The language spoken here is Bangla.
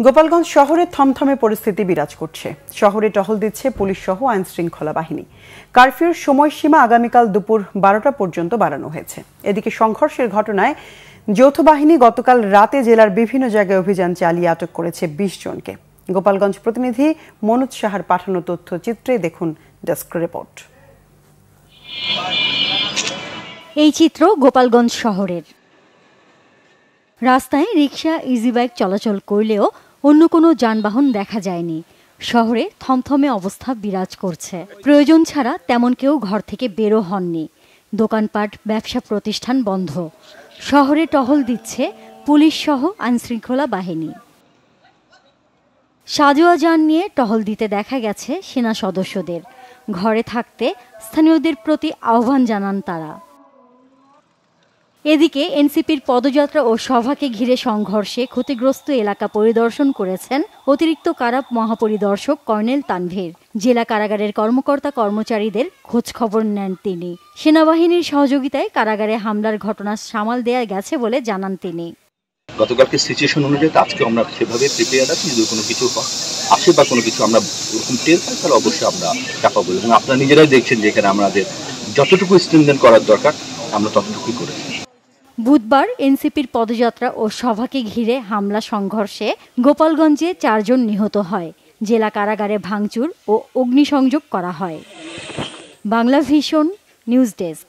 গোপালগঞ্জ শহরে থমথমে পরিস্থিতি বিরাজ করছে। শহরে টহল দিচ্ছে পুলিশ সহ আইন শৃঙ্খলা বাহিনী। কারফিউর সময়সীমা আগামীকাল দুপুর 12টা পর্যন্ত বাড়ানো হয়েছে। এদিকে সংঘর্ষের ঘটনায় যৌথ বাহিনী গতকাল রাতে জেলার বিভিন্ন জায়গায় অভিযান চালিয়ে আটক করেছে 20 জনকে। গোপালগঞ্জ প্রতিনিধি মনোজ সাহার পাঠানো তথ্যচিত্রে দেখুন ডেস্ক রিপোর্ট। এই চিত্র গোপালগঞ্জ শহরের। রাস্তায় রিকশা, ইজি বাইক চলাচল করলেও অন্য কোনো যানবাহন দেখা যায়নি। শহরে থমথমে অবস্থা বিরাজ করছে। প্রয়োজন ছাড়া তেমন কেউ ঘর থেকে বেরো হননি। দোকানপাট, ব্যবসা প্রতিষ্ঠান বন্ধ। শহরে টহল দিচ্ছে পুলিশ সহ আইনশৃঙ্খলা বাহিনী। সাজোয়া যান নিয়ে টহল দিতে দেখা গেছে সেনা সদস্যদের। ঘরে থাকতে স্থানীয়দের প্রতি আহ্বান জানান তারা। এদিকে এনসিপির পদযাত্রা ও সভাকে ঘিরে সংঘর্ষে ক্ষতিগ্রস্ত এলাকা পরিদর্শন করেছেন অতিরিক্ত কারা মহাপরিদর্শক কর্নেল তানভীর। জেলা কারাগারের কর্মকর্তা কর্মচারীদের খোঁজ খবর নেন তিনি। সেনাবাহিনীর সহযোগিতায় কারাগারে হামলার ঘটনা সামাল দেয়া গেছে বলে জানান তিনি। গতকালকে সিচুয়েশন অনুযায়ী আজকে আমরা সেভাবে প্রিপেয়ার আছি। যদি কোনো কিছু আসে বা কোনো কিছু আমরা ওরকম টের পাই তাহলে অবশ্যই আমরা চাপাবো, এবং আপনারা নিজেরাই দেখছেন যে এখানে আমাদের যতটুকু স্ট্রেনথেন করার দরকার আমরা ততটুকুই করেছি। বুধবার এনসিপির পদযাত্রা ও সভাকে ঘিরে হামলা সংঘর্ষে গোপালগঞ্জে 4 জন নিহত হয়। জেলা কারাগারে ভাঙচুর ও অগ্নিসংযোগ করা হয়। Bangla vision news desk.